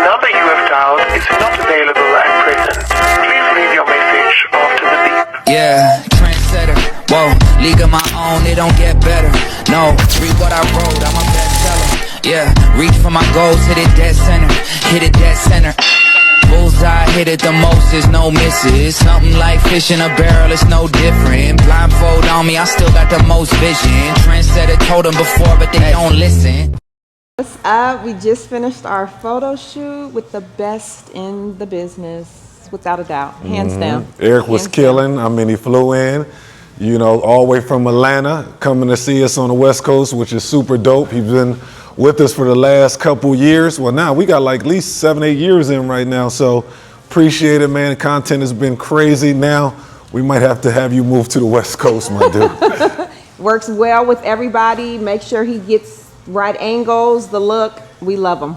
number you have dialed is not available at present. Please leave your message after the beep. Yeah, trendsetter. Whoa, league of my own, it don't get better. No, read what I wrote, I'm a bestseller. Yeah, reach for my goals, hit it dead center. Hit it dead center. Bullseye, hit it the most, there's no misses. Something like fish in a barrel, it's no different. Blindfold on me, I still got the most vision. Trendsetter told them before, but they don't listen. What's up? We just finished our photo shoot with the best in the business, without a doubt, hands down. Eric was Hands killing. I mean, he flew in, you know, all the way from Atlanta, coming to see us on the West Coast, which is super dope. He's been with us for the last couple years. Well, now we got like at least 7-8 years in right now. So appreciate it, man. Content has been crazy. Now we might have to have you move to the West Coast, my dude. Works well with everybody. Make sure he gets right angles, the look. We love him.